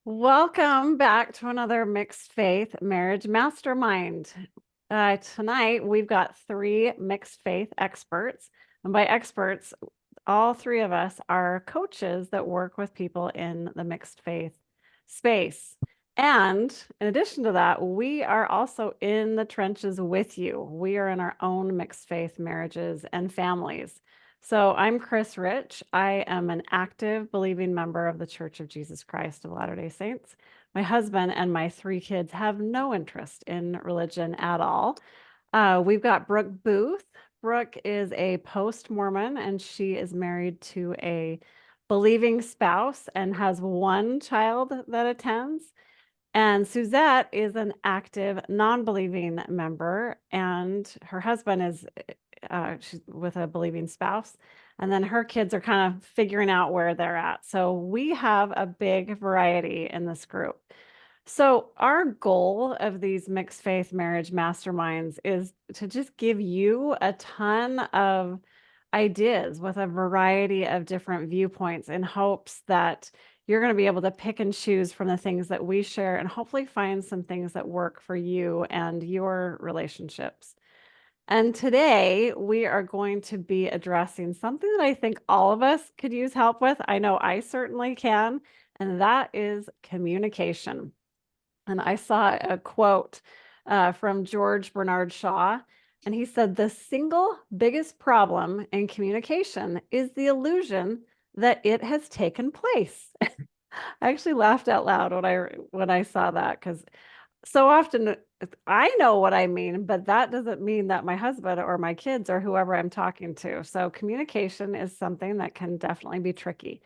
Welcome back to another Mixed Faith Marriage Mastermind. Tonight, we've got three mixed faith experts. And by experts, all three of us are coaches that work with people in the mixed faith space. And in addition to that, we are also in the trenches with you. We are in our own mixed faith marriages and families. So I'm Chris Rich. I am an active believing member of the Church of Jesus Christ of Latter-day Saints. My husband and my three kids have no interest in religion at all. We've got Brooke Booth. Brooke is a post-Mormon, and she is married to a believing spouse and has one child that attends. And Suzette is an active non-believing member, and her husband is she's with a believing spouse. And then her kids are kind of figuring out where they're at. So we have a big variety in this group. So our goal of these mixed faith marriage masterminds is to just give you a ton of ideas with a variety of different viewpoints in hopes that you're going to be able to pick and choose from the things that we share and hopefully find some things that work for you and your relationships. And today we are going to be addressing something that I think all of us could use help with. I know I certainly can, and that is communication. And I saw a quote from George Bernard Shaw, and he said, "The single biggest problem in communication is the illusion that it has taken place." I actually laughed out loud when I saw that, because so often I know what I mean, but that doesn't mean that my husband or my kids or whoever I'm talking to. So communication is something that can definitely be tricky.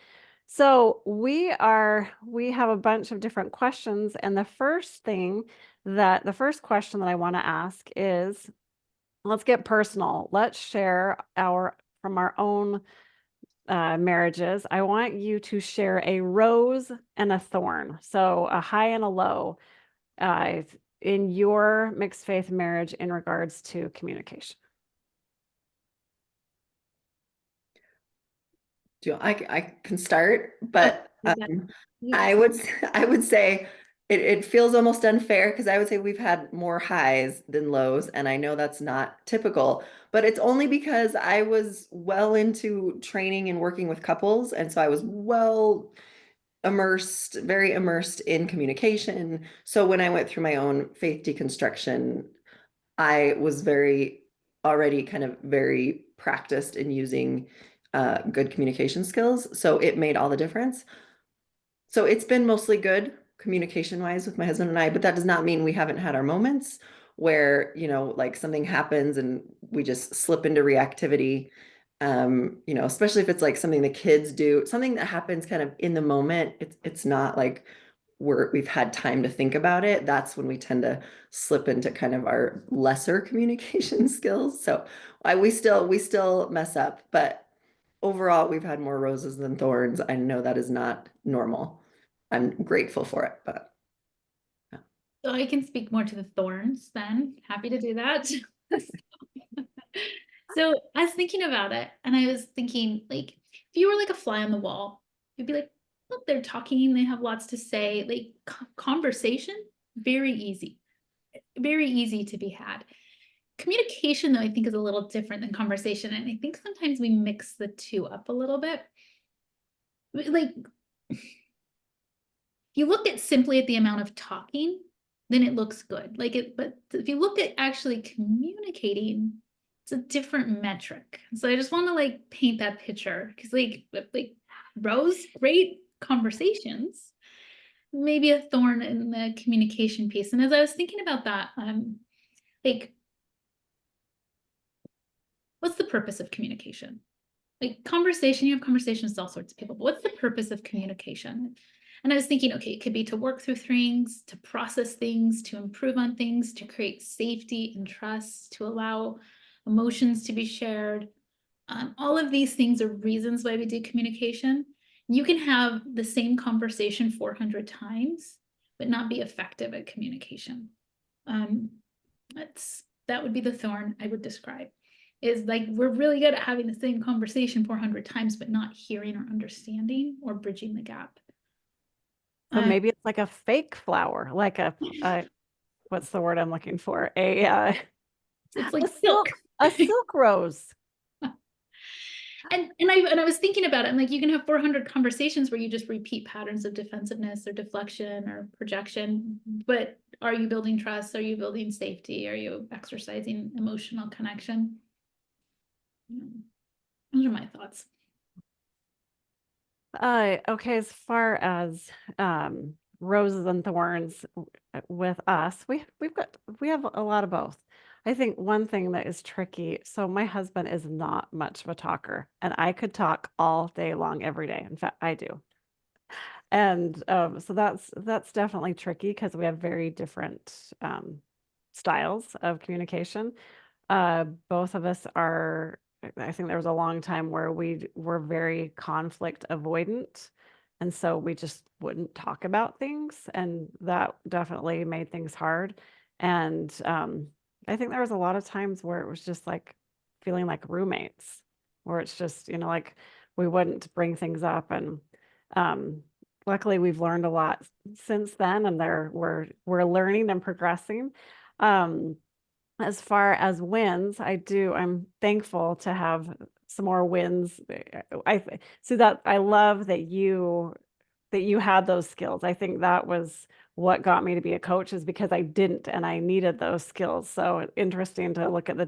So we have a bunch of different questions. And the first question that I want to ask is, let's get personal. Let's share from our own marriages. I want you to share a rose and a thorn. So a high and a low in your mixed faith marriage in regards to communication. I can start, but Yeah. I would say it feels almost unfair because I would say we've had more highs than lows, and I know that's not typical, but it's only because I was well into training and working with couples, and so I was very immersed in communication. So when I went through my own faith deconstruction, I was already kind of very practiced in using good communication skills. So it made all the difference. So it's been mostly good communication wise with my husband and I, but that does not mean we haven't had our moments where, like something happens and we just slip into reactivity. Especially if it's like something the kids do, something that happens kind of in the moment. It's not like we've had time to think about it. That's when we tend to slip into kind of our lesser communication skills. So we still mess up, but overall we've had more roses than thorns. I know that is not normal. I'm grateful for it, but yeah. So I can speak more to the thorns then. Happy to do that. So I was thinking about it and I was thinking, like, if you were like a fly on the wall, you'd be like, look, they're talking, they have lots to say. Like conversation, very easy to be had. Communication, though, I think is a little different than conversation. And I think sometimes we mix the two up a little bit. Like, if you look at simply at the amount of talking, then it looks good. But if you look at actually communicating, it's a different metric. So I just want to like paint that picture because like Rose, great conversations, maybe a thorn in the communication piece. And as I was thinking about that, like, what's the purpose of communication? Like conversation, you have conversations with all sorts of people, but what's the purpose of communication? And I was thinking, okay, it could be to work through things, to process things, to improve on things, to create safety and trust, to allow emotions to be shared. All of these things are reasons why we do communication. You can have the same conversation 400 times, but not be effective at communication. That would be the thorn I would describe. Is like we're really good at having the same conversation 400 times, but not hearing or understanding or bridging the gap. So maybe it's like a fake flower, like a what's the word I'm looking for? It's like a silk. a silk rose. And I was thinking about it. I'm like, you can have 400 conversations where you just repeat patterns of defensiveness or deflection or projection, but are you building trust? Are you building safety? Are you exercising emotional connection? Those are my thoughts. Okay, as far as roses and thorns with us, we have a lot of both. I think one thing that is tricky, so my husband is not much of a talker, and I could talk all day long every day. In fact, I do. And so that's definitely tricky because we have very different styles of communication. Both of us are, I think there was a long time where we were very conflict avoidant. And so we just wouldn't talk about things. And that definitely made things hard. And I think there was a lot of times where it was just like feeling like roommates, where it's just, like we wouldn't bring things up. And luckily we've learned a lot since then, and we're learning and progressing. As far as wins, I'm thankful to have some more wins. I love that you had those skills. I think that was what got me to be a coach, is because I didn't, and I needed those skills. So interesting to look at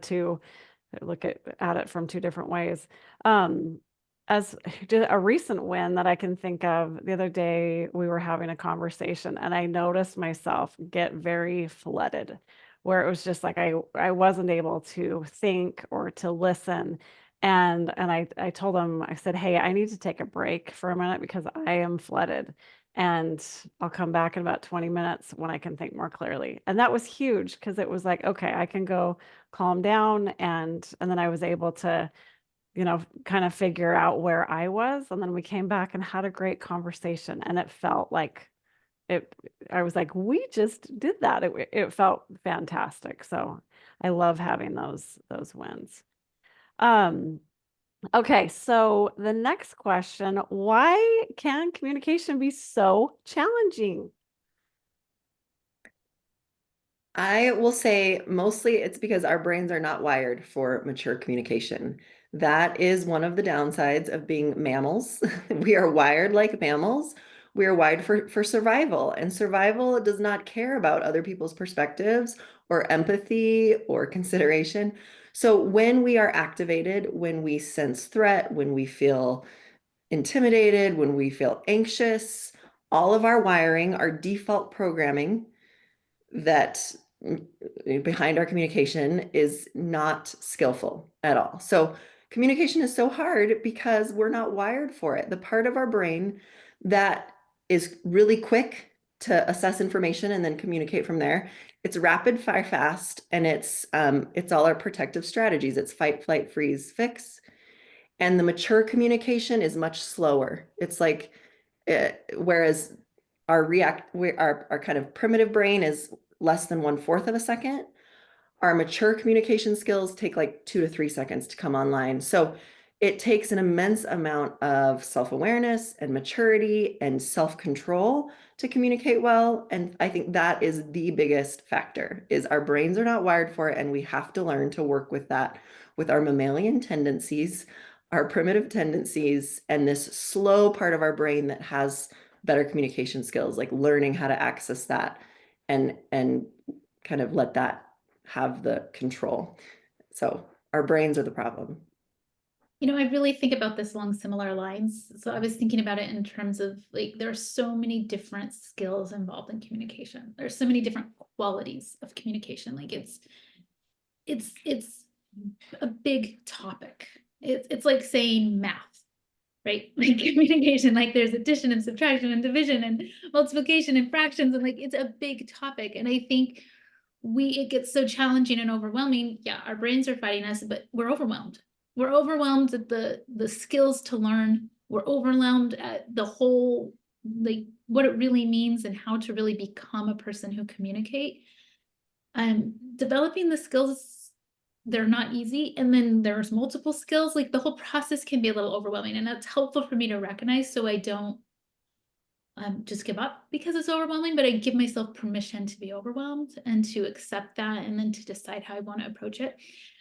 it from two different ways. As a recent win that I can think of, the other day we were having a conversation and I noticed myself get very flooded, where it was just like I wasn't able to think or to listen. And I told him, I said, hey, I need to take a break for a minute because I am flooded. And I'll come back in about 20 minutes when I can think more clearly. And that was huge because it was like, okay, I can go calm down. And then I was able to, kind of figure out where I was. And then we came back and had a great conversation. And it felt like I was like, we just did that. It felt fantastic. So I love having those wins. Okay, so the next question, why can communication be so challenging? I will say mostly it's because our brains are not wired for mature communication. That is one of the downsides of being mammals. We are wired like mammals. We are wired for survival, and survival does not care about other people's perspectives or empathy or consideration. So when we are activated, when we sense threat, when we feel intimidated, when we feel anxious, all of our wiring, our default programming that behind our communication is not skillful at all. So communication is so hard because we're not wired for it. The part of our brain that is really quick to assess information and then communicate from there, it's rapid fire fast, and it's all our protective strategies. It's fight, flight, freeze, fix. And the mature communication is much slower. It's like whereas our kind of primitive brain is less than 1/4 of a second. Our mature communication skills take like 2 to 3 seconds to come online. So it takes an immense amount of self-awareness and maturity and self-control to communicate well. And I think that is the biggest factor, is our brains are not wired for it, and we have to learn to work with that, with our mammalian tendencies, our primitive tendencies, and this slow part of our brain that has better communication skills, like learning how to access that and kind of let that have the control. So our brains are the problem. I really think about this along similar lines. So I was thinking about it in terms of like, there are so many different skills involved in communication. There's so many different qualities of communication. Like it's a big topic. It's like saying math, right? Like communication, like there's addition and subtraction and division and multiplication and fractions, and like it's a big topic. And I think it gets so challenging and overwhelming. Yeah, our brains are fighting us, but we're overwhelmed. We're overwhelmed at the skills to learn. We're overwhelmed at the whole, like what it really means and how to really become a person who communicate. Developing the skills, they're not easy. And then there's multiple skills. Like the whole process can be a little overwhelming, and that's helpful for me to recognize so I don't just give up because it's overwhelming, but I give myself permission to be overwhelmed and to accept that and then to decide how I want to approach it.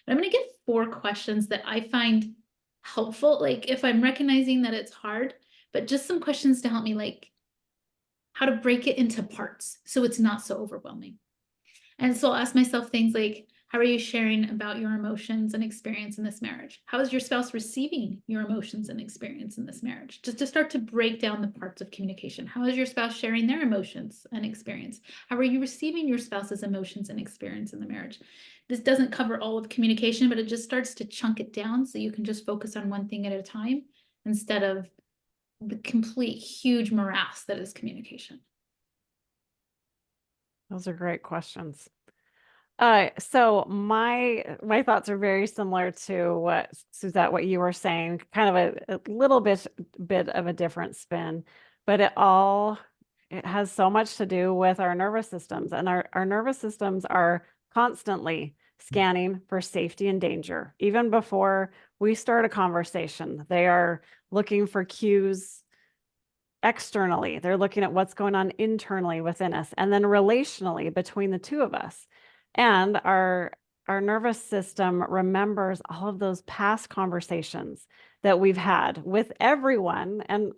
But I'm going to give 4 questions that I find helpful. Like if I'm recognizing that it's hard, but just some questions to help me like how to break it into parts so it's not so overwhelming. And so I'll ask myself things like, how are you sharing about your emotions and experience in this marriage? How is your spouse receiving your emotions and experience in this marriage? Just to start to break down the parts of communication. How is your spouse sharing their emotions and experience? How are you receiving your spouse's emotions and experience in the marriage? This doesn't cover all of communication, but it just starts to chunk it down so you can just focus on one thing at a time instead of the complete huge morass that is communication. Those are great questions. So my thoughts are very similar to what Suzette, what you were saying, kind of a little bit of a different spin, but it has so much to do with our nervous systems, and our nervous systems are constantly scanning for safety and danger. Even before we start a conversation, they are looking for cues externally. They're looking at what's going on internally within us, and then relationally between the two of us. And our nervous system remembers all of those past conversations that we've had with everyone, and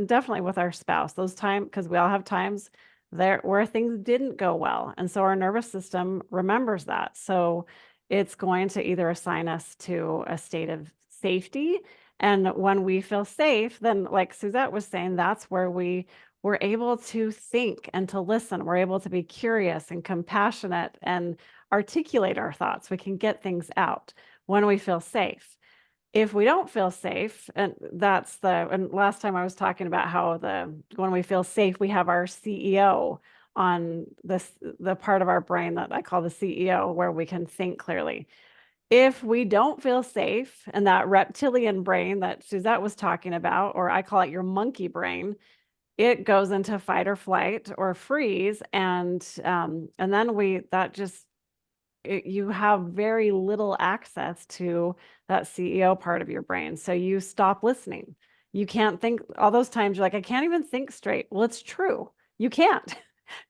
definitely with our spouse. Those times, because we all have times there where things didn't go well, and so our nervous system remembers that. So it's going to either assign us to a state of safety, and when we feel safe, then like Suzette was saying, that's where we're able to think and to listen. We're able to be curious and compassionate and articulate our thoughts. We can get things out when we feel safe. If we don't feel safe, and last time I was talking about how when we feel safe, we have our CEO on the part of our brain that I call the CEO, where we can think clearly. If we don't feel safe, and that reptilian brain that Suzette was talking about, or I call it your monkey brain, it goes into fight or flight or freeze, and then you have very little access to that CEO part of your brain. So you stop listening. You can't think. All those times you're like, I can't even think straight. Well, it's true. You can't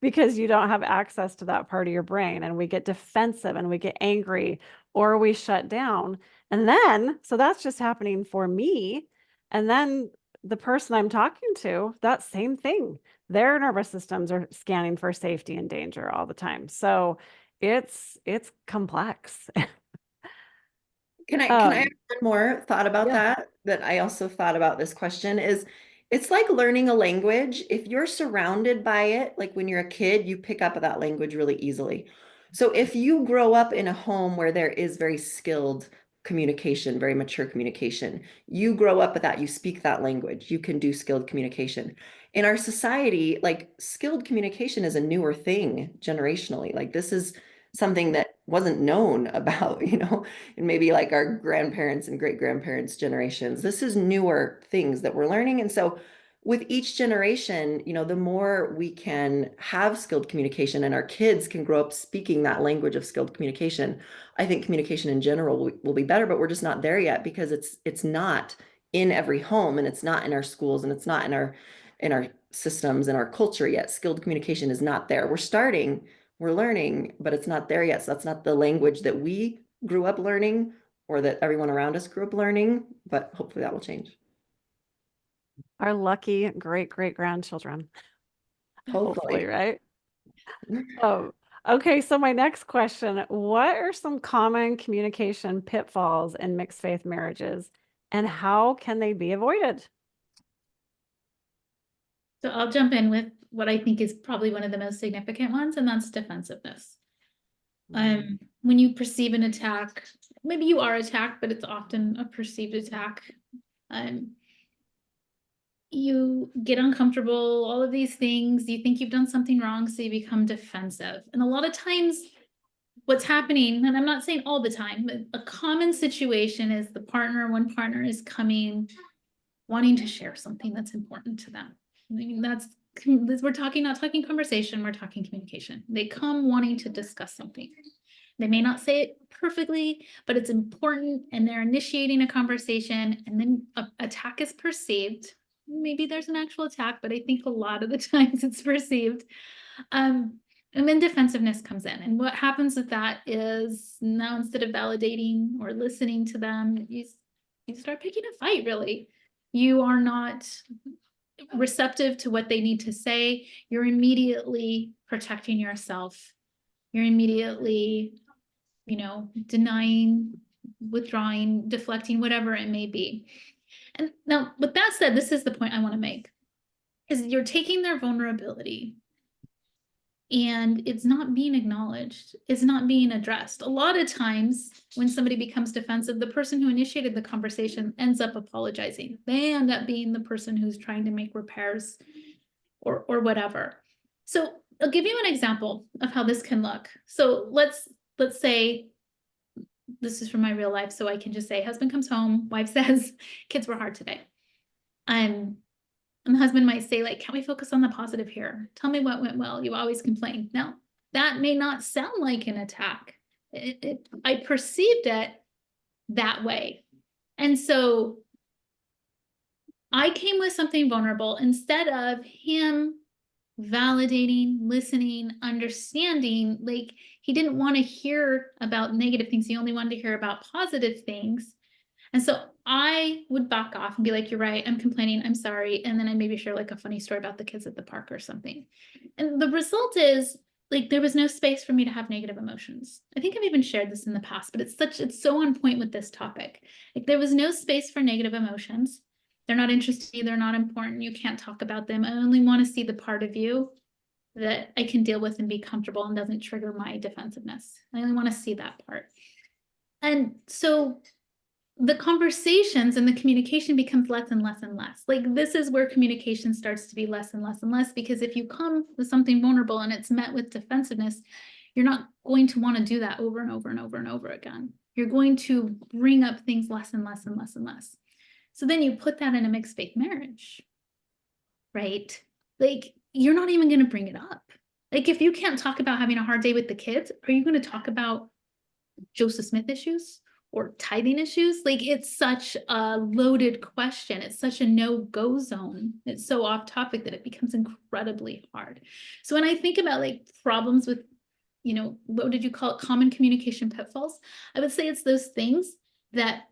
because you don't have access to that part of your brain, and we get defensive and we get angry or we shut down. And then, so that's just happening for me. And then the person I'm talking to, that same thing, their nervous systems are scanning for safety and danger all the time. So it's complex. Can I add one more thought about Yeah. that I also thought about this question is it's like learning a language. If you're surrounded by it, like when you're a kid, you pick up that language really easily. So if you grow up in a home where there is very skilled communication, very mature communication, you grow up with that, you speak that language, you can do skilled communication. In our society, like skilled communication is a newer thing generationally. Like this is something that wasn't known about, and maybe like our grandparents and great grandparents generations. This is newer things that we're learning. And so with each generation, the more we can have skilled communication and our kids can grow up speaking that language of skilled communication, I think communication in general will be better, but we're just not there yet because it's not in every home, and it's not in our schools, and it's not in our systems and our culture yet. Skilled communication is not there. We're learning, but it's not there yet. So that's not the language that we grew up learning or that everyone around us grew up learning, but hopefully that will change. Our lucky great-great-grandchildren. Hopefully, right? Okay, so my next question, what are some common communication pitfalls in mixed faith marriages, and how can they be avoided? So I'll jump in with what I think is probably one of the most significant ones, and that's defensiveness. When you perceive an attack, maybe you are attacked, but it's often a perceived attack. You get uncomfortable, all of these things, you think you've done something wrong, so you become defensive. And a lot of times what's happening, and I'm not saying all the time, but a common situation is one partner is coming, wanting to share something that's important to them. I mean, we're not talking conversation, we're talking communication. They come wanting to discuss something. They may not say it perfectly, but it's important, and they're initiating a conversation, and then an attack is perceived. maybe there's an actual attack, but I think a lot of the times it's perceived. And then defensiveness comes in. And what happens with that is now instead of validating or listening to them, you start picking a fight, really. You are not receptive to what they need to say. You're immediately protecting yourself. You're immediately, denying, withdrawing, deflecting, whatever it may be. And now, with that said, this is the point I want to make, is you're taking their vulnerability and it's not being acknowledged. It's not being addressed. A lot of times when somebody becomes defensive, the person who initiated the conversation ends up apologizing. They end up being the person who's trying to make repairs or whatever. So I'll give you an example of how this can look. So let's say, this is from my real life, so I can just say, husband comes home, wife says, kids were hard today. And the husband might say, like, can we focus on the positive here? Tell me what went well. You always complain. Now, that may not sound like an attack. I perceived it that way. And so I came with something vulnerable instead of him validating, listening, understanding. Like, he didn't want to hear about negative things. He only wanted to hear about positive things. And so I would back off and be like, you're right, I'm complaining, I'm sorry. And then I maybe share like a funny story about the kids at the park or something. And the result is, like, there was no space for me to have negative emotions. I think I've even shared this in the past, but it's so on point with this topic. Like, there was no space for negative emotions. They're not interesting, they're not important, you can't talk about them. I only want to see the part of you that I can deal with and be comfortable and doesn't trigger my defensiveness. I only want to see that part. And so the conversations and the communication becomes less and less and less. Like, this is where communication starts to be less and less and less, because if you come with something vulnerable and it's met with defensiveness, you're not going to want to do that over and over and over and over again. You're going to bring up things less and less and less and less. So then you put that in a mixed faith marriage, right? Like, you're not even going to bring it up. Like, if you can't talk about having a hard day with the kids, are you going to talk about Joseph Smith issues or tithing issues? Like, it's such a loaded question. It's such a no-go zone. It's so off topic that it becomes incredibly hard. So when I think about like problems with, what did you call it? Common communication pitfalls. I would say it's those things that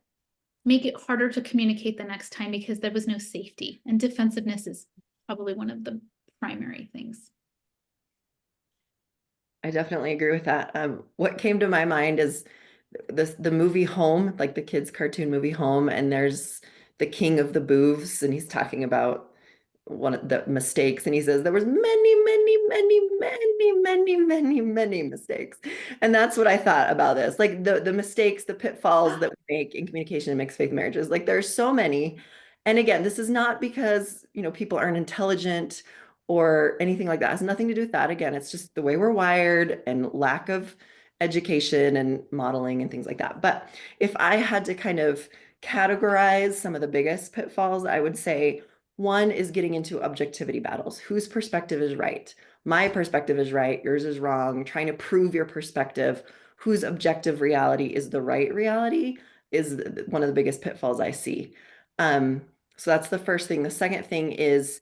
make it harder to communicate the next time because there was no safety, and defensiveness is probably one of the primary things. I definitely agree with that. What came to my mind is the movie Home, like the kids' cartoon movie Home, and there's the king of the booths, and he's talking about one of the mistakes, and he says there was many mistakes. And that's what I thought about this, like the mistakes, the pitfalls that we make in communication in mixed faith marriages. Like, there's so many. And again, this is not because people aren't intelligent or anything like that. It has nothing to do with that. Again, it's just the way we're wired and lack of education and modeling and things like that. But if I had to kind of categorize some of the biggest pitfalls, I would say one is getting into objectivity battles. Whose perspective is right? My perspective is right, yours is wrong. Trying to prove your perspective, whose objective reality is the right reality, is one of the biggest pitfalls I see. So that's the first thing. The second thing is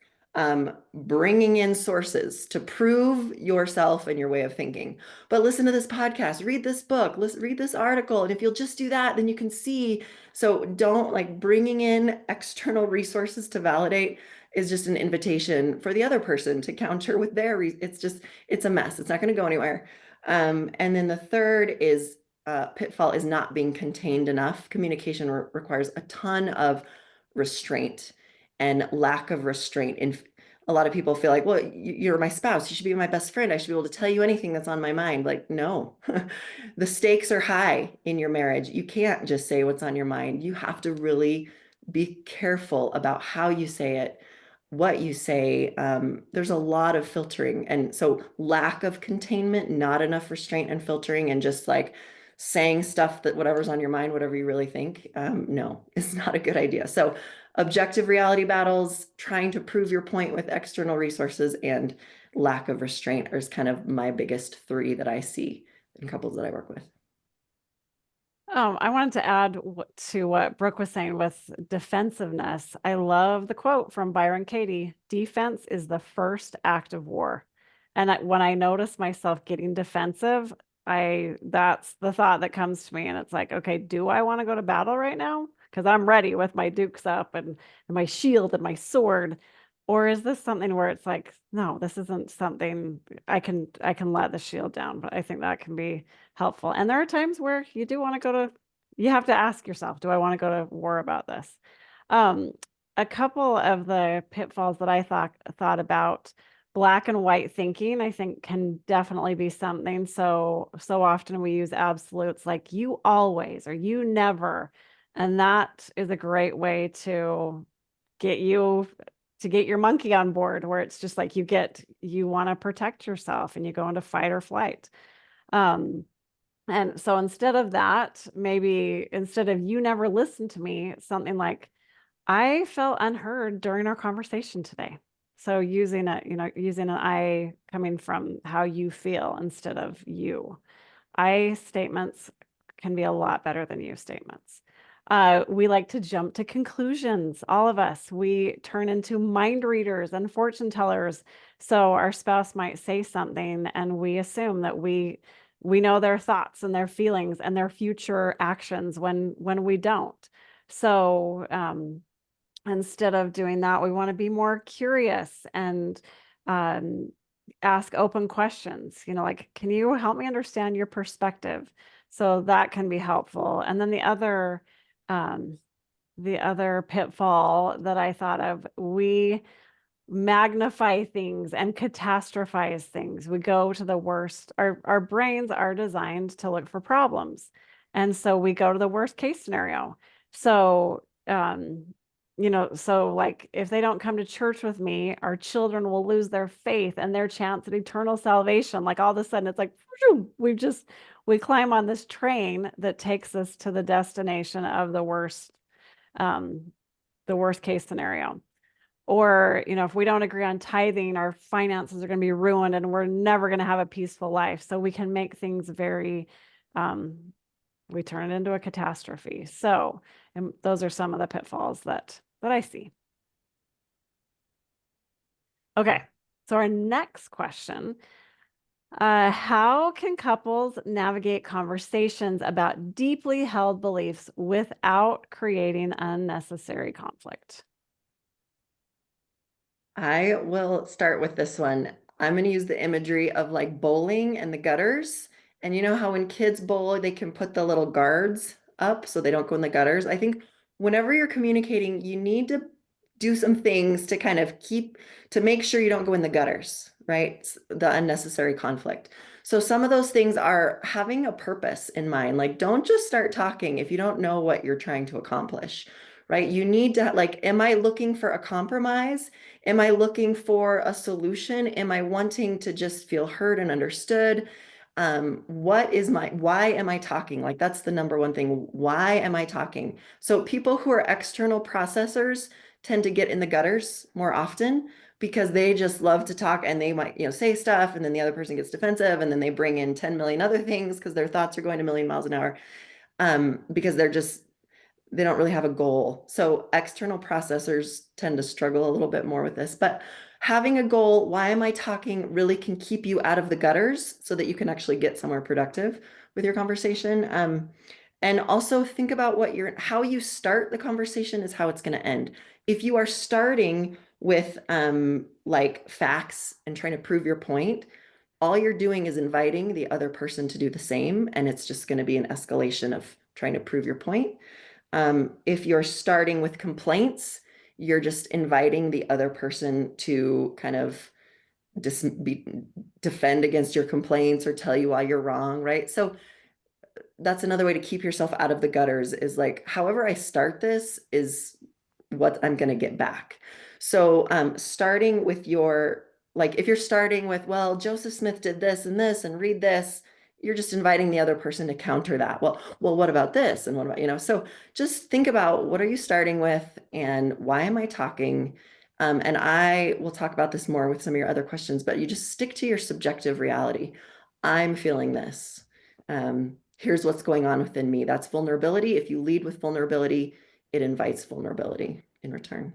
bringing in sources to prove yourself and your way of thinking. But listen to this podcast, read this book, read this article. And if you'll just do that, then you can see. So don't, like, bringing in external resources to validate is just an invitation for the other person to counter with their, it's a mess. It's not going to go anywhere. And then the third is pitfall is not being contained enough. Communication requires a ton of restraint and lack of restraint. And a lot of people feel like, well, you're my spouse, you should be my best friend, I should be able to tell you anything that's on my mind. Like, no. The stakes are high in your marriage. You can't just say what's on your mind. You have to really be careful about how you say it, what you say. There's a lot of filtering. And so lack of containment, not enough restraint and filtering, and just like saying stuff that whatever's on your mind, whatever you really think, no, it's not a good idea. So objective reality battles, trying to prove your point with external resources, and lack of restraint is kind of my biggest three that I see in couples that I work with. I wanted to add to what Brooke was saying with defensiveness. I love the quote from Byron Katie: defense is the first act of war. And when I notice myself getting defensive, that's the thought that comes to me. And it's like, okay, do I want to go to battle right now? Because I'm ready with my dukes up and my shield and my sword. Or is this something where it's like, no, this isn't something I can let the shield down. But I think that can be helpful. And there are times where you do want to you have to ask yourself, do I want to go to war about this? Um, a couple of the pitfalls that I thought about, black and white thinking, I think can definitely be something. So often we use absolutes like you always or you never. And that is a great way to get your monkey on board, where it's just like you want to protect yourself and you go into fight or flight. And so instead of that, maybe instead of you never listened to me, something like, I felt unheard during our conversation today. So using an I coming from how you feel instead of you. I statements can be a lot better than you statements. We like to jump to conclusions. All of us, we turn into mind readers and fortune tellers. So our spouse might say something and we assume that we know their thoughts and their feelings and their future actions when we don't. So instead of doing that, we want to be more curious and ask open questions, like, can you help me understand your perspective? So that can be helpful. And then the other pitfall that I thought of, we magnify things and catastrophize things. We go to the worst. Our brains are designed to look for problems. And so we go to the worst case scenario. So, so like if they don't come to church with me, our children will lose their faith and their chance at eternal salvation. Like all of a sudden it's like, we climb on this train that takes us to the destination of the worst case scenario. Or, if we don't agree on tithing, our finances are going to be ruined and we're never going to have a peaceful life. So we can make things very, we turn it into a catastrophe. So, and those are some of the pitfalls that I see. Okay. So our next question, how can couples navigate conversations about deeply held beliefs without creating unnecessary conflict? I will start with this one. I'm going to use the imagery of like bowling and the gutters. And you know how when kids bowl, they can put the little guards up so they don't go in the gutters. I think whenever you're communicating, you need to do some things to kind of to make sure you don't go in the gutters, right? The unnecessary conflict. So some of those things are having a purpose in mind. Like, don't just start talking if you don't know what you're trying to accomplish, right? You need to, like, am I looking for a compromise? Am I looking for a solution? Am I wanting to just feel heard and understood? Why am I talking? Like, that's the number one thing. Why am I talking? So people who are external processors tend to get in the gutters more often because they just love to talk and they might, say stuff and then the other person gets defensive and then they bring in 10 million other things because their thoughts are going a million miles an hour. Because they don't really have a goal. So external processors tend to struggle a little bit more with this, but having a goal, why am I talking, really can keep you out of the gutters so that you can actually get somewhere productive with your conversation. And also think about how you start the conversation is how it's going to end. If you are starting with like facts and trying to prove your point, all you're doing is inviting the other person to do the same. And it's just going to be an escalation of trying to prove your point. If you're starting with complaints, you're just inviting the other person to kind of defend against your complaints or tell you why you're wrong, right? So that's another way to keep yourself out of the gutters is like, however I start this is what I'm going to get back. So starting with if you're starting with, well, Joseph Smith did this and read this, you're just inviting the other person to counter that. Well, what about this? And what about, so just think about what are you starting with and why am I talking? And I will talk about this more with some of your other questions, but you just stick to your subjective reality. I'm feeling this. here's what's going on within me. That's vulnerability. If you lead with vulnerability, it invites vulnerability in return.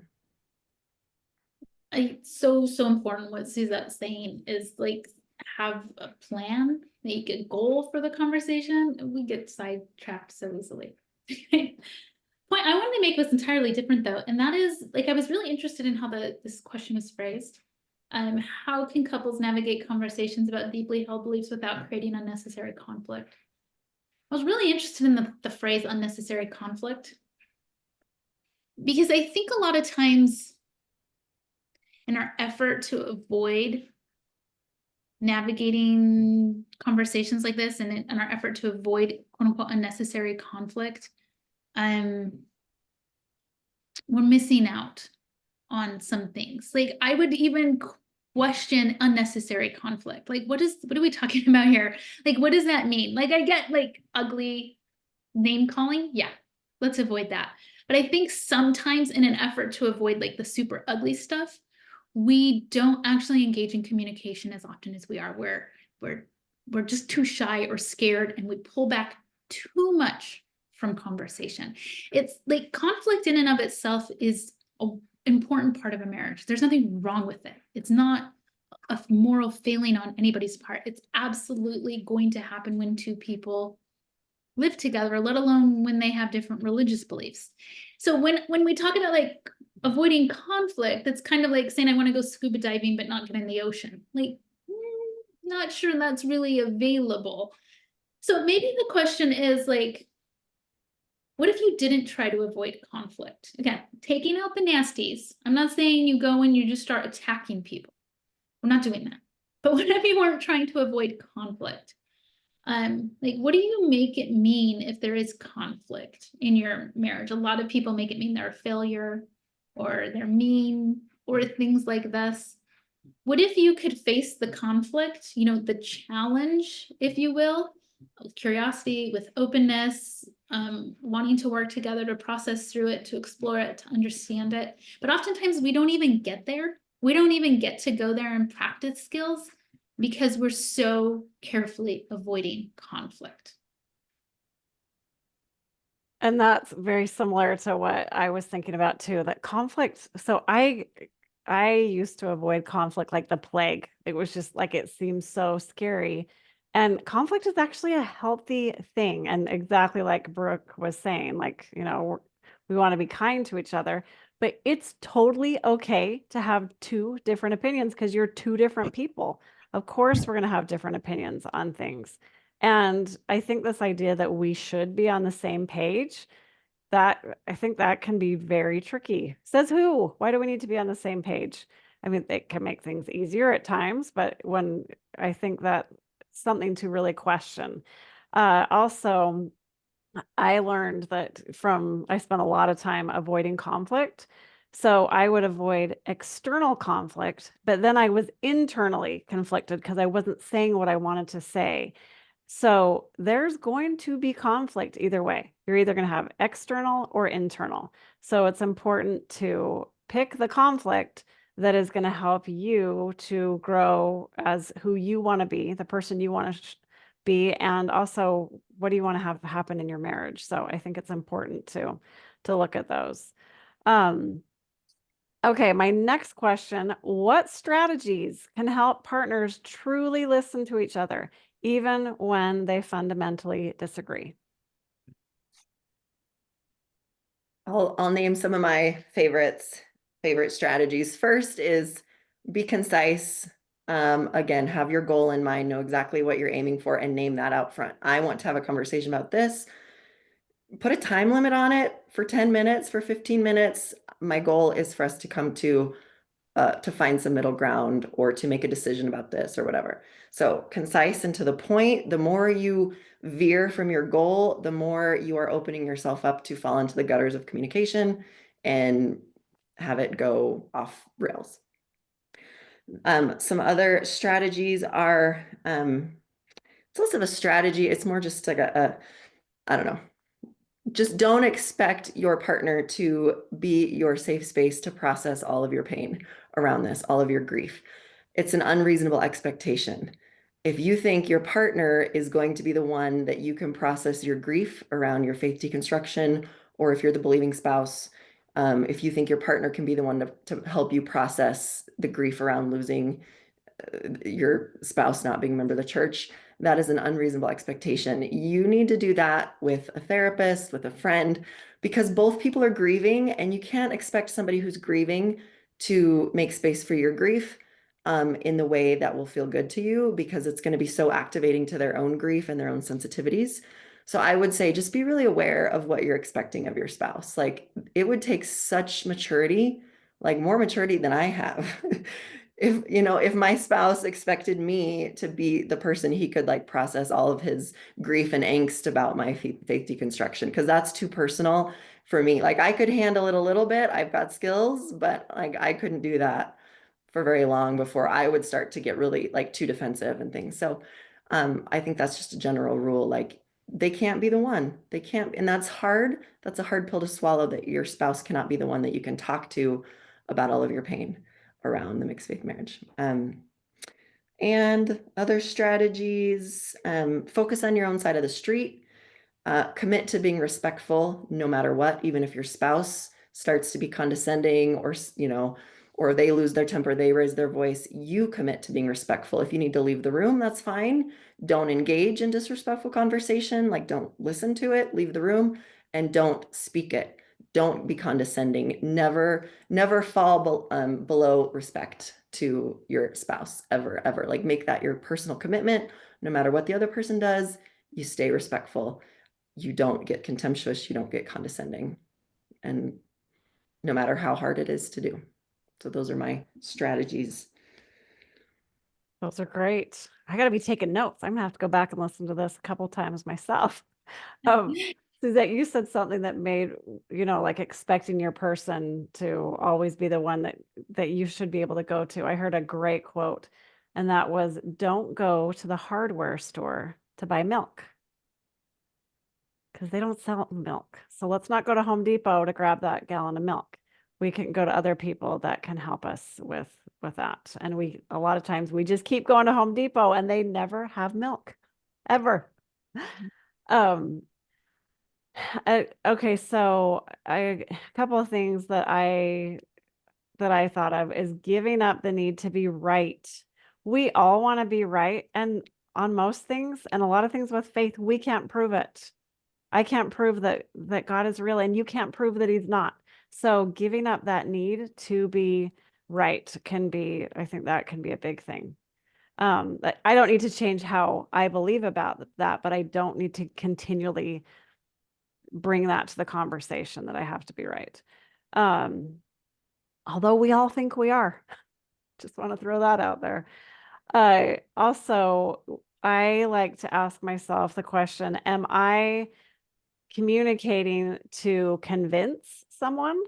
So important what Suzette's saying is like have a plan, make a goal for the conversation. We get sidetracked so easily. Point I wanted to make was entirely different though, and that is like I was really interested in how this question was phrased. How can couples navigate conversations about deeply held beliefs without creating unnecessary conflict? I was really interested in the phrase unnecessary conflict, because I think a lot of times in our effort to avoid navigating conversations like this and in our effort to avoid quote unquote unnecessary conflict, we're missing out on some things. Like I would even question unnecessary conflict. Like what are we talking about here? Like what does that mean? Like I get like ugly name calling. Yeah, let's avoid that. But I think sometimes in an effort to avoid like the super ugly stuff, we don't actually engage in communication as often as we are. We're just too shy or scared, and we pull back too much from conversation. It's like conflict in and of itself is an important part of a marriage. There's nothing wrong with it. It's not a moral failing on anybody's part. It's absolutely going to happen when two people live together, let alone when they have different religious beliefs. So when we talk about like avoiding conflict, that's kind of like saying I want to go scuba diving but not get in the ocean. Like, not sure that's really available. So maybe the question is like, what if you didn't try to avoid conflict? Again, taking out the nasties. I'm not saying you go and you just start attacking people. We're not doing that. But what if you weren't trying to avoid conflict? Like, what do you make it mean if there is conflict in your marriage? A lot of people make it mean they're a failure or they're mean or things like this. What if you could face the conflict, you know, the challenge, if you will, with curiosity, with openness, wanting to work together to process through it, to explore it, to understand it. But oftentimes we don't even get there. We don't even get to go there and practice skills because we're so carefully avoiding conflict. And that's very similar to what I was thinking about too, that conflict. So I used to avoid conflict like the plague. It was just like, it seems so scary. And conflict is actually a healthy thing. And exactly like Brooke was saying, like, you know, we want to be kind to each other, but it's totally okay to have two different opinions because you're two different people. Of course, we're going to have different opinions on things. And I think this idea that we should be on the same page, that I think that can be very tricky. Says who? Why do we need to be on the same page? I mean, it can make things easier at times, but when I think that something to really question. Also, I learned that I spent a lot of time avoiding conflict. So I would avoid external conflict, but then I was internally conflicted because I wasn't saying what I wanted to say. So there's going to be conflict either way. You're either going to have external or internal. So it's important to pick the conflict that is going to help you to grow as who you want to be, the person you want to be, and also what do you want to have happen in your marriage. So I think it's important to look at those. Okay, my next question, what strategies can help partners truly listen to each other, even when they fundamentally disagree? I'll name some of my favorite strategies. First is be concise. Again, have your goal in mind, know exactly what you're aiming for, and name that out front. I want to have a conversation about this. Put a time limit on it for 10 minutes, for 15 minutes. My goal is for us to come to find some middle ground or to make a decision about this or whatever. So concise and to the point. The more you veer from your goal, the more you are opening yourself up to fall into the gutters of communication and have it go off rails. Some other strategies are, it's less of a strategy. It's more just like I don't know. Just don't expect your partner to be your safe space to process all of your pain around this, all of your grief. It's an unreasonable expectation. If you think your partner is going to be the one that you can process your grief around your faith deconstruction, or if you're the believing spouse, if you think your partner can be the one to help you process the grief around losing your spouse not being a member of the church, that is an unreasonable expectation. You need to do that with a therapist, with a friend, because both people are grieving, and you can't expect somebody who's grieving to make space for your grief in the way that will feel good to you, because it's going to be so activating to their own grief and their own sensitivities. So I would say just be really aware of what you're expecting of your spouse. Like, it would take such maturity, like more maturity than I have. If my spouse expected me to be the person he could like process all of his grief and angst about my faith deconstruction, because that's too personal for me. Like, I could handle it a little bit. I've got skills, but like I couldn't do that for very long before I would start to get really like too defensive and things. So I think that's just a general rule. Like, they can't be the one. They can't, and that's hard. That's a hard pill to swallow, that your spouse cannot be the one that you can talk to about all of your pain around the mixed faith marriage. And other strategies, focus on your own side of the street. Commit to being respectful no matter what, even if your spouse starts to be condescending, or they lose their temper, they raise their voice, you commit to being respectful. If you need to leave the room, that's fine. Don't engage in disrespectful conversation. Like, don't listen to it, leave the room, and don't speak it. Don't be condescending. Never fall below respect to your spouse, ever, ever. Like, make that your personal commitment. No matter what the other person does, you stay respectful. You don't get contemptuous. You don't get condescending. And no matter how hard it is to do. So those are my strategies. Those are great. I got to be taking notes. I'm gonna have to go back and listen to this a couple times myself. Suzette, you said something that made, like expecting your person to always be the one that you should be able to go to. I heard a great quote, and that was, "Don't go to the hardware store to buy milk, because they don't sell milk. So let's not go to Home Depot to grab that gallon of milk. We can go to other people that can help us with that." And a lot of times we just keep going to Home Depot and they never have milk, ever. Okay, so a couple of things that I thought of is giving up the need to be right. We all want to be right, and on most things, and a lot of things with faith, we can't prove it. I can't prove that God is real, and you can't prove that he's not. So giving up that need to be right I think that can be a big thing. I don't need to change how I believe about that, but I don't need to continually bring that to the conversation that I have to be right. Although we all think we are. Just want to throw that out there. Also, I like to ask myself the question, am I communicating to convince someone,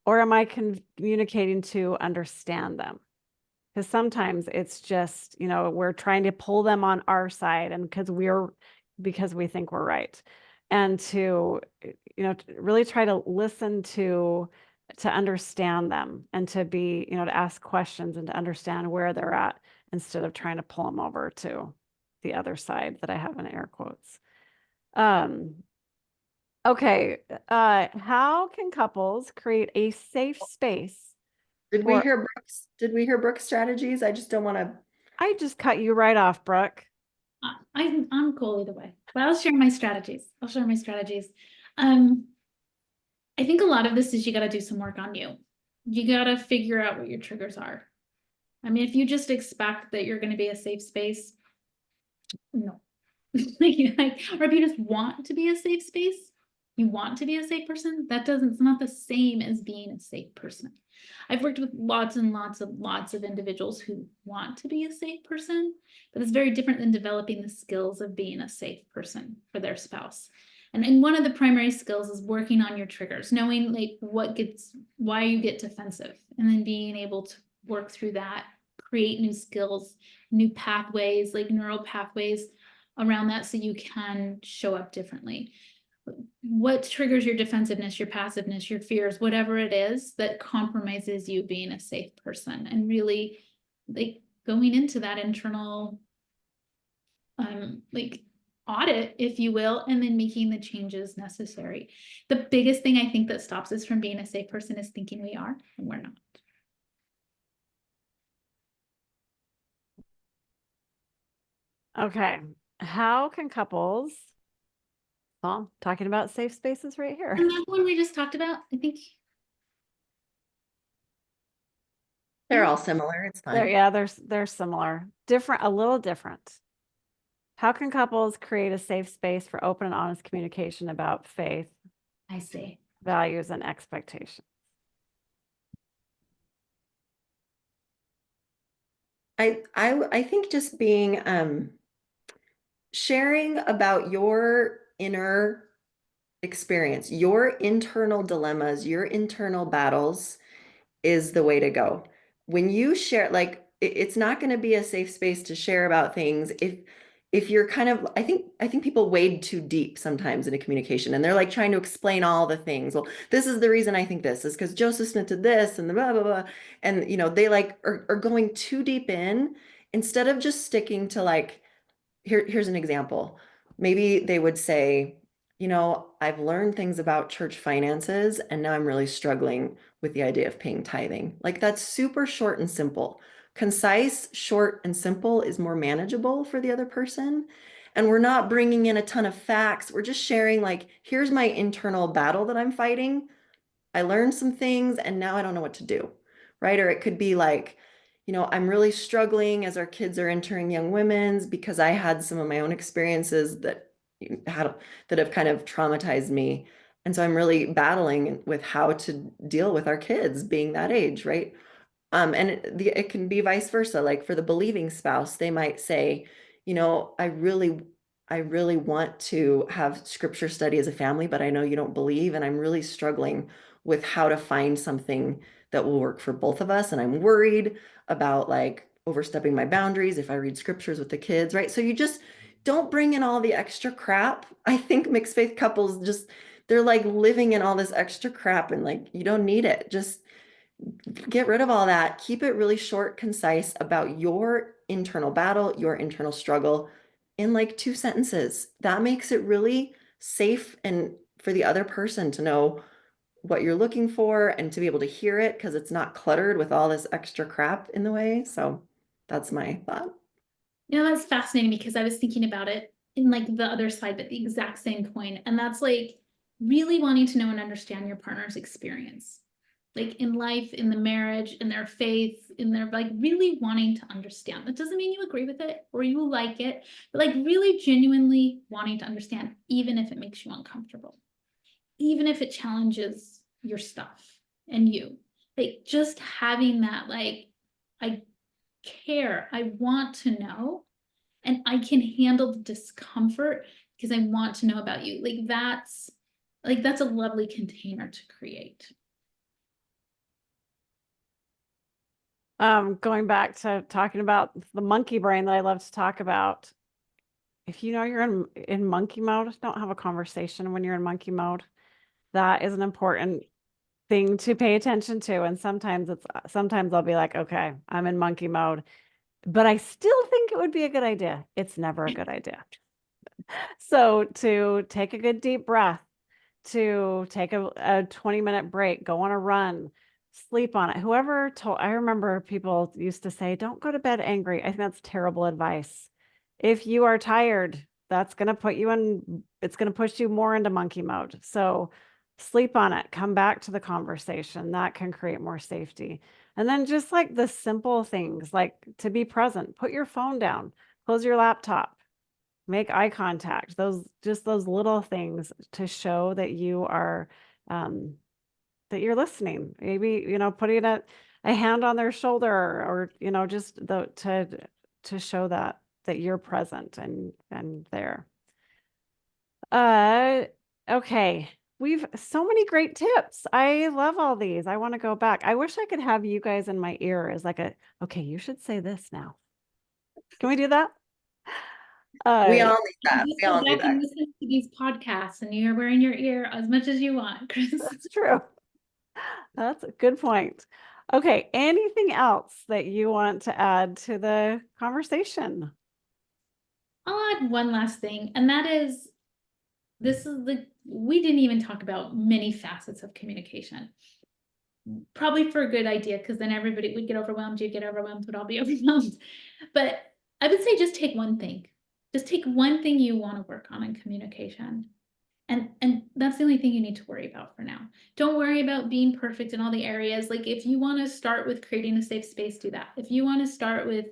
or am I communicating to understand them? Because sometimes it's just, we're trying to pull them on our side, and because we think we're right. And to really try to listen to understand them, and to be, to ask questions and to understand where they're at, instead of trying to pull them over to the other side that I have in air quotes. Okay, how can couples create a safe space? Did we hear Brooke's strategies? I just don't want to. I just cut you right off, Brooke. I'm cool either way, but I'll share my strategies. I think a lot of this is you got to do some work on you. You got to figure out what your triggers are. I mean, if you just expect that you're going to be a safe space, no. Or if you just want to be a safe space, you want to be a safe person, it's not the same as being a safe person. I've worked with lots and lots of individuals who want to be a safe person, but it's very different than developing the skills of being a safe person for their spouse. And one of the primary skills is working on your triggers, knowing like why you get defensive, and then being able to work through that, create new skills, new pathways, like neural pathways around that, so you can show up differently. What triggers your defensiveness, your passiveness, your fears, whatever it is that compromises you being a safe person, and really like going into that internal like audit, if you will, and then making the changes necessary. The biggest thing I think that stops us from being a safe person is thinking we are, and we're not. Okay. How can couples, well, talking about safe spaces right here. And that one we just talked about, I think. They're all similar. It's fine. Yeah, they're similar, different, a little different. How can couples create a safe space for open and honest communication about faith, I see. values, and expectations? I think just being sharing about your inner experience, your internal dilemmas, your internal battles is the way to go. When you share, like it's not going to be a safe space to share about things if you're kind of, I think people wade too deep sometimes in a communication, and they're like trying to explain all the things. Well, this is the reason I think this is because Joseph Smith did this and the blah blah blah, and they like are going too deep in instead of just sticking to like, here's an example. Maybe they would say, I've learned things about church finances, and now I'm really struggling with the idea of paying tithing. Like that's super short and simple. Concise, short, and simple is more manageable for the other person. And we're not bringing in a ton of facts. We're just sharing, like, here's my internal battle that I'm fighting. I learned some things and now I don't know what to do. Right. Or it could be like, I'm really struggling as our kids are entering young women's because I had some of my own experiences that have kind of traumatized me. And so I'm really battling with how to deal with our kids being that age, right? And it can be vice versa. Like for the believing spouse, they might say, I really want to have scripture study as a family, but I know you don't believe, and I'm really struggling with how to find something that will work for both of us. And I'm worried about like overstepping my boundaries if I read scriptures with the kids, right? So you just don't bring in all the extra crap. I think mixed faith couples they're like living in all this extra crap, and like, you don't need it. Just get rid of all that. Keep it really short, concise about your internal battle, your internal struggle in like 2 sentences. That makes it really safe and for the other person to know what you're looking for and to be able to hear it because it's not cluttered with all this extra crap in the way. So that's my thought. That's fascinating because I was thinking about it in like the other side, but the exact same point. And that's like really wanting to know and understand your partner's experience. Like in life, in the marriage, in their faith, in their like really wanting to understand. That doesn't mean you agree with it or you like it, but like really genuinely wanting to understand, even if it makes you uncomfortable, even if it challenges your stuff and you. Like just having that, like, I care, I want to know, and I can handle the discomfort because I want to know about you. That's a lovely container to create. Going back to talking about the monkey brain that I love to talk about. If you know you're in monkey mode, don't have a conversation when you're in monkey mode. That is an important thing to pay attention to. And sometimes I'll be like, okay, I'm in monkey mode, but I still think it would be a good idea. It's never a good idea. So to take a good deep breath, to take a 20-minute break, go on a run, sleep on it. I remember people used to say, don't go to bed angry. I think that's terrible advice. If you are tired, it's going to push you more into monkey mode. So sleep on it, come back to the conversation. That can create more safety. And then just like the simple things, like to be present, put your phone down, close your laptop, make eye contact, those little things to show that you are, that you're listening. Maybe, putting a hand on their shoulder or, just to show that you're present and there. Okay. We've so many great tips. I love all these. I want to go back. I wish I could have you guys in my ear as like okay, you should say this now. Can we do that? We all need that. Just We go all need back and that. listen to these podcasts, and you're wearing your ear as much as you want, Chris. That's true. That's a good point. Okay, anything else that you want to add to the conversation? I'll add one last thing, and that is, we didn't even talk about many facets of communication. Probably for a good idea, because then everybody would get overwhelmed, you'd get overwhelmed, we'd all be overwhelmed. But I would say just take one thing. Just take one thing you want to work on in communication. And that's the only thing you need to worry about for now. Don't worry about being perfect in all the areas. Like if you want to start with creating a safe space, do that. If you want to start with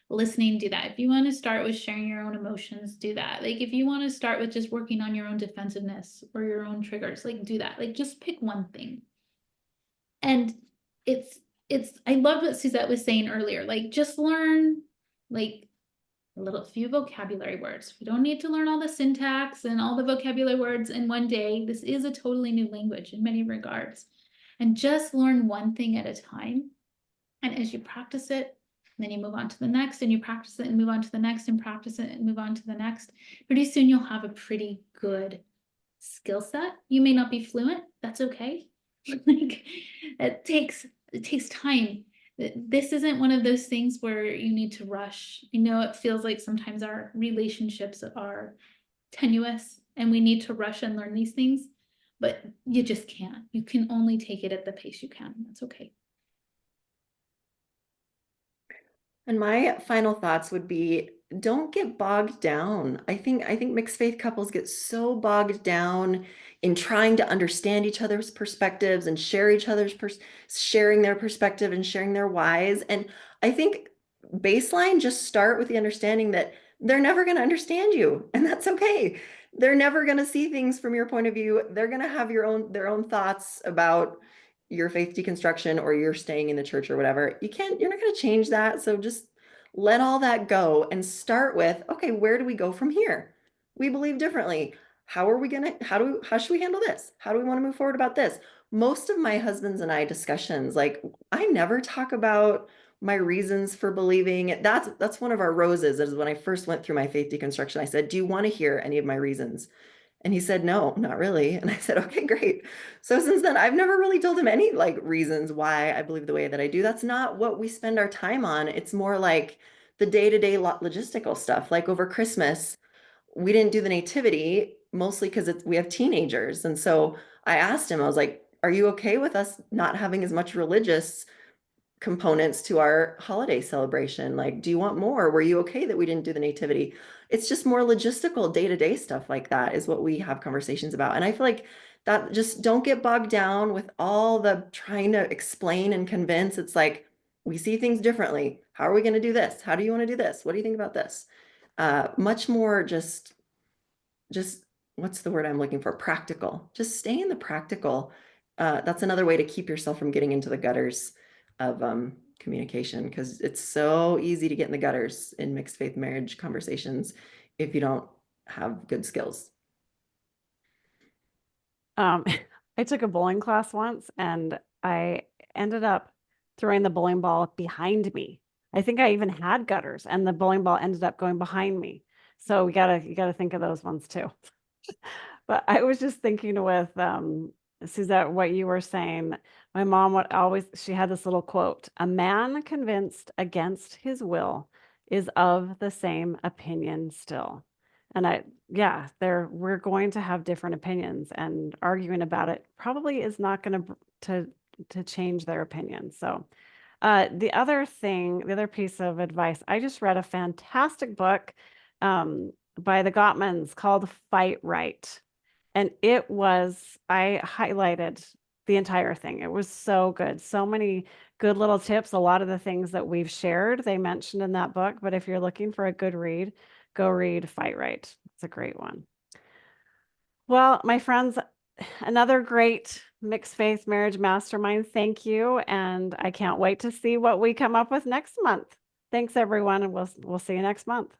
listening, do that. If you want to start with sharing your own emotions, do that. Like if you want to start with just working on your own defensiveness or your own triggers, like do that. Like just pick one thing. And it's I love what Suzette was saying earlier. Like just learn like a few vocabulary words. We don't need to learn all the syntax and all the vocabulary words in one day. This is a totally new language in many regards. And just learn one thing at a time. And as you practice it, then you move on to the next, and you practice it and move on to the next, and practice it and move on to the next. Pretty soon you'll have a pretty good skill set. You may not be fluent. That's okay. Like it takes time. This isn't one of those things where you need to rush. I know it feels like sometimes our relationships are tenuous and we need to rush and learn these things, but you just can't. You can only take it at the pace you can. That's okay. And my final thoughts would be, don't get bogged down. I think mixed faith couples get so bogged down in trying to understand each other's perspectives and share each other's sharing their perspective and sharing their whys. And I think baseline, just start with the understanding that they're never going to understand you, and that's okay. They're never going to see things from your point of view. They're going to have their own thoughts about your faith deconstruction or you're staying in the church or whatever. You're not going to change that. So just let all that go and start with, okay, where do we go from here? We believe differently. How should we handle this? How do we want to move forward about this? Most of my husband's and I discussions, like I never talk about my reasons for believing. That's one of our roses. Is when I first went through my faith deconstruction, I said, do you want to hear any of my reasons? And he said, no, not really. And I said, okay, great. So since then, I've never really told him any like reasons why I believe the way that I do. That's not what we spend our time on. It's more like the day-to-day logistical stuff. Like over Christmas, we didn't do the nativity mostly because we have teenagers. And so I asked him, I was like, are you okay with us not having as much religious components to our holiday celebration? Like, do you want more? Were you okay that we didn't do the nativity? It's just more logistical day-to-day stuff like that is what we have conversations about. And I feel like that, just don't get bogged down with all the trying to explain and convince. It's like, we see things differently. How are we going to do this? How do you want to do this? What do you think about this? Much more just what's the word I'm looking for? Practical. Just stay in the practical. That's another way to keep yourself from getting into the gutters of communication, because it's so easy to get in the gutters in mixed faith marriage conversations if you don't have good skills. I took a bowling class once and I ended up throwing the bowling ball behind me. I think I even had gutters and the bowling ball ended up going behind me. So you gotta think of those ones too. But I was just thinking with Suzette, what you were saying, my mom she had this little quote, a man convinced against his will is of the same opinion still. And we're going to have different opinions, and arguing about it probably is not going to change their opinion. So the other piece of advice, I just read a fantastic book by the Gottmans called Fight Right. And I highlighted the entire thing. It was so good. So many good little tips. A lot of the things that we've shared, they mentioned in that book. But if you're looking for a good read, go read Fight Right. It's a great one. Well, my friends, another great Mixed Faith Marriage Mastermind. Thank you. And I can't wait to see what we come up with next month. Thanks, everyone. And we'll see you next month.